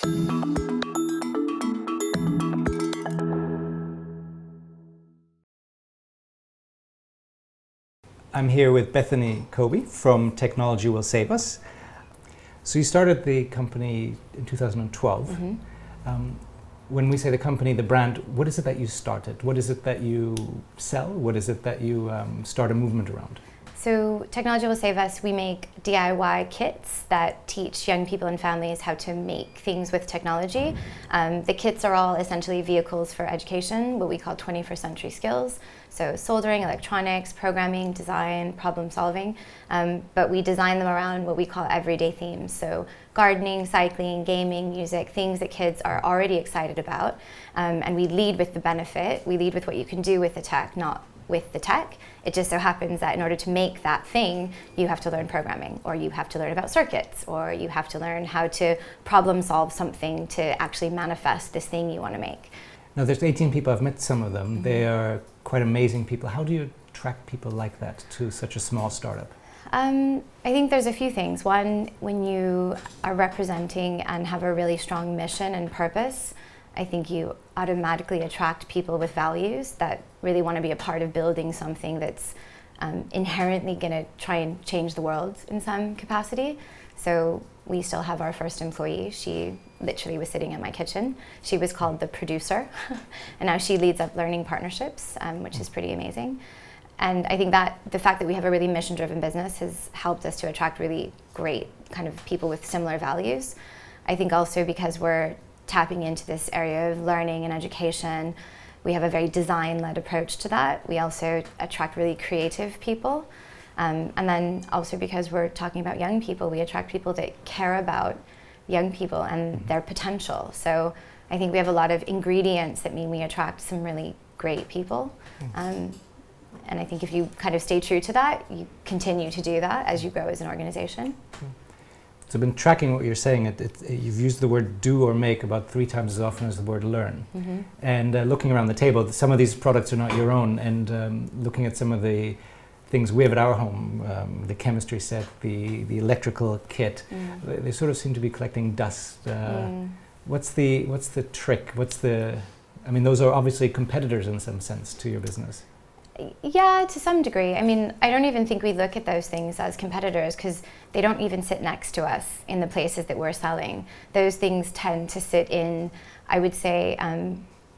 I'm here with Bethany Kobe from Technology Will Save Us. So you started the company in 2012. Mm-hmm. When we say the company, the brand, what is it that you started? What is it that you sell? What is it that you start a movement around? So Technology Will Save Us, we make DIY kits that teach young people and families how to make things with technology. The kits are all essentially vehicles for education, what we call 21st century skills. So soldering, electronics, programming, design, problem solving. But we design them around what we call everyday themes. So gardening, cycling, gaming, music, things that kids are already excited about. And we lead with the benefit. We lead with what you can do with the tech, not with the tech. It just so happens that in order to make that thing, you have to learn programming, or you have to learn about circuits, or you have to learn how to problem solve something to actually manifest this thing you want to make. Now there's 18 people, I've met some of them. Mm-hmm. They are quite amazing people. How do you attract people like that to such a small startup? I think there's a few things. One, when you are representing and have a really strong mission and purpose, I think you automatically attract people with values that really want to be a part of building something that's inherently going to try and change the world in some capacity. So we still have our first employee. She literally was sitting in my kitchen. She was called the producer, and now she leads up learning partnerships, which is pretty amazing. And I think that the fact that we have a really mission-driven business has helped us to attract really great kind of people with similar values. I think also because we're tapping into this area of learning and education, we have a very design-led approach to that. We also attract really creative people. And then also because we're talking about young people, we attract people that care about young people and their potential. So I think we have a lot of ingredients that mean we attract some really great people. And I think if you kind of stay true to that, you continue to do that as you grow as an organization. So I've been tracking what you're saying. You've used the word do or make about 3 times as often as the word learn. Mm-hmm. And looking around the table, some of these products are not your own, and looking at some of the things we have at our home, the chemistry set, the electrical kit, they sort of seem to be collecting dust. What's the trick? I mean, those are obviously competitors in some sense to your business. Yeah, to some degree. I mean, I don't even think we look at those things as competitors because they don't even sit next to us in the places that we're selling. Those things tend to sit in, I would say,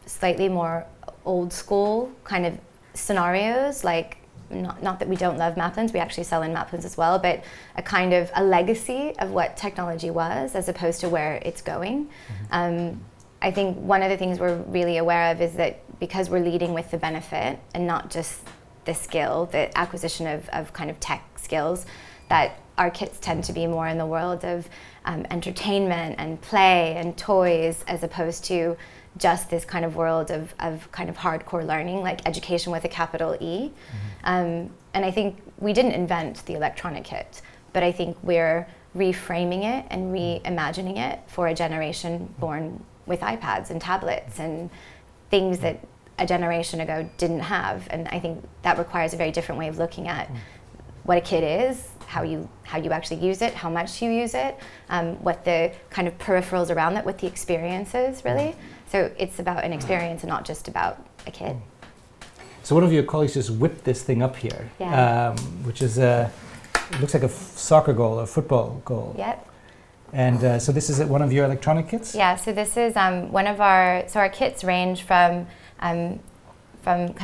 slightly more old school kind of scenarios, like not that we don't love Maplins, we actually sell in Maplins as well, but a kind of a legacy of what technology was as opposed to where it's going. I think one of the things we're really aware of is that because we're leading with the benefit and not just the skill, the acquisition of kind of tech skills, that our kits tend to be more in the world of entertainment and play and toys as opposed to just this kind of world of kind of hardcore learning, like education with a capital E. And I think we didn't invent the electronic kit, but I think we're reframing it and reimagining it for a generation born with iPads and tablets and things that a generation ago didn't have. And I think that requires a very different way of looking at what a kit is, how you actually use it, how much you use it, what the kind of peripherals around that, what the experience is really. So it's about an experience and not just about a kit. So one of your colleagues just whipped this thing up here, which is it looks like a soccer goal, a football goal. Yep. And so this is one of your electronic kits? Yeah, so this is one of our kits range from kind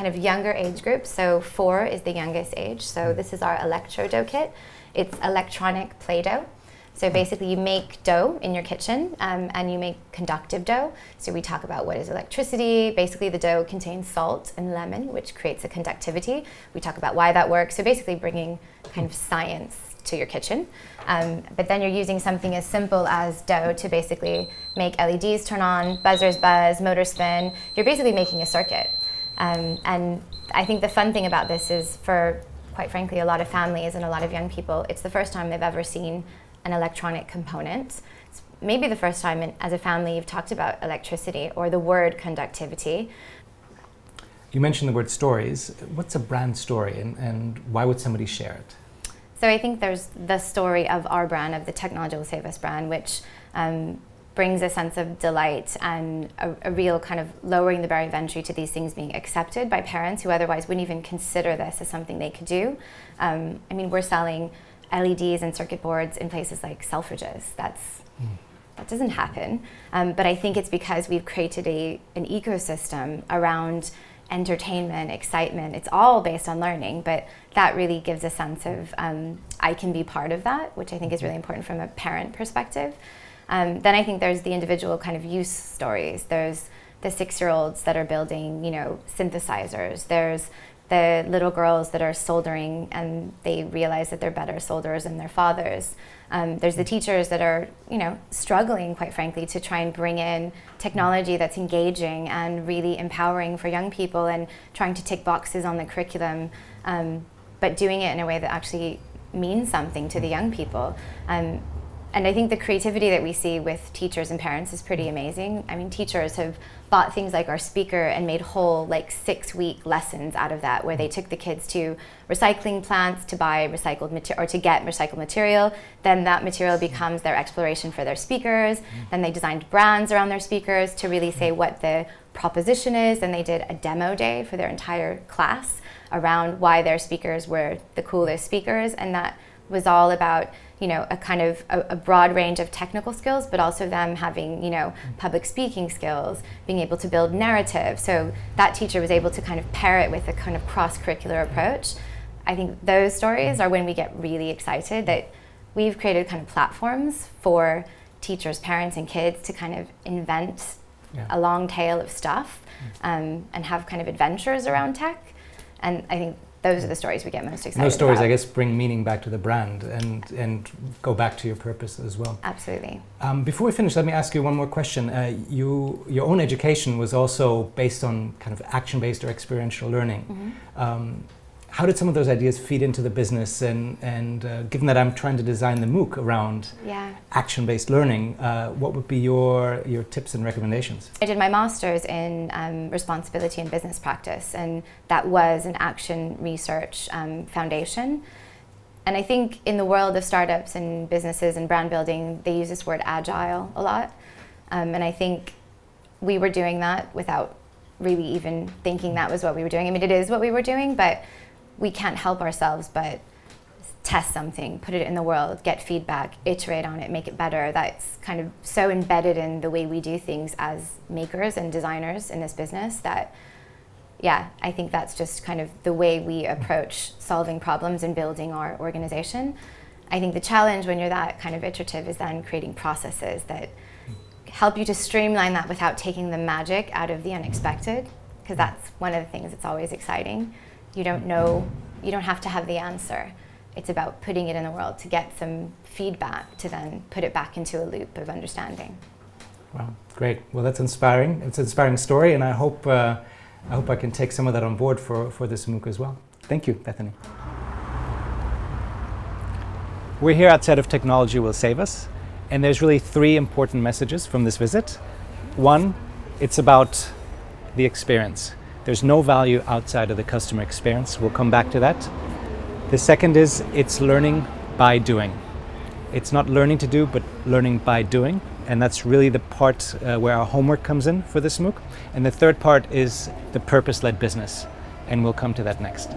of younger age groups. So 4 is the youngest age. So this is our electro dough kit. It's electronic Play-Doh. So basically you make dough in your kitchen and you make conductive dough. So we talk about what is electricity. Basically the dough contains salt and lemon, which creates a conductivity. We talk about why that works. So basically bringing kind of science to your kitchen. But then you're using something as simple as dough to basically make LEDs turn on, buzzers buzz, motor spin. You're basically making a circuit. And I think the fun thing about this is for, quite frankly, a lot of families and a lot of young people, it's the first time they've ever seen an electronic component. It's maybe the first time as a family you've talked about electricity or the word conductivity. You mentioned the word stories. What's a brand story and why would somebody share it? So I think there's the story of our brand, of the Technology Will Save Us brand, which brings a sense of delight and a real kind of lowering the barrier of entry to these things being accepted by parents who otherwise wouldn't even consider this as something they could do. I mean, we're selling LEDs and circuit boards in places like Selfridges. That doesn't happen. But I think it's because we've created an ecosystem around entertainment, excitement. It's all based on learning, but that really gives a sense of I can be part of that, which I think is really important from a parent perspective. Then I think there's the individual kind of use stories. There's the 6-year-olds that are building, synthesizers. There's the little girls that are soldering and they realize that they're better solderers than their fathers. There's the teachers that are, struggling, quite frankly, to try and bring in technology that's engaging and really empowering for young people and trying to tick boxes on the curriculum, but doing it in a way that actually means something to the young people. And I think the creativity that we see with teachers and parents is pretty amazing. I mean, teachers have bought things like our speaker and made whole 6-week lessons out of that, where they took the kids to recycling plants to buy recycled material or to get recycled material. Then that material becomes their exploration for their speakers. Then they designed brands around their speakers to really say what the proposition is. And they did a demo day for their entire class around why their speakers were the coolest speakers. And that was all about a kind of a broad range of technical skills, but also them having, public speaking skills, being able to build narrative. So that teacher was able to kind of pair it with a kind of cross-curricular approach. I think those stories are when we get really excited that we've created kind of platforms for teachers, parents, and kids to kind of invent a long tail of stuff and have kind of adventures around tech. And I think those are the stories we get most excited about. Those stories, I guess, bring meaning back to the brand and go back to your purpose as well. Absolutely. Before we finish, let me ask you one more question. Your own education was also based on kind of action-based or experiential learning. How did some of those ideas feed into the business? And given that I'm trying to design the MOOC around action-based learning, what would be your tips and recommendations? I did my master's in responsibility and business practice, and that was an action research foundation. And I think in the world of startups and businesses and brand building, they use this word agile a lot. And I think we were doing that without really even thinking that was what we were doing. I mean, it is what we were doing, but we can't help ourselves but test something, put it in the world, get feedback, iterate on it, make it better. That's kind of so embedded in the way we do things as makers and designers in this business that, I think that's just kind of the way we approach solving problems and building our organization. I think the challenge when you're that kind of iterative is then creating processes that help you to streamline that without taking the magic out of the unexpected, because that's one of the things that's always exciting. You don't know, you don't have to have the answer. It's about putting it in the world to get some feedback to then put it back into a loop of understanding. Wow, great. Well, that's inspiring. It's an inspiring story, and I hope I can take some of that on board for this MOOC as well. Thank you, Bethany. We're here outside of Technology Will Save Us, and there's really 3 important messages from this visit. 1, it's about the experience. There's no value outside of the customer experience. We'll come back to that. The second is it's learning by doing. It's not learning to do, but learning by doing. And that's really the part where our homework comes in for this MOOC. And the third part is the purpose-led business. And we'll come to that next.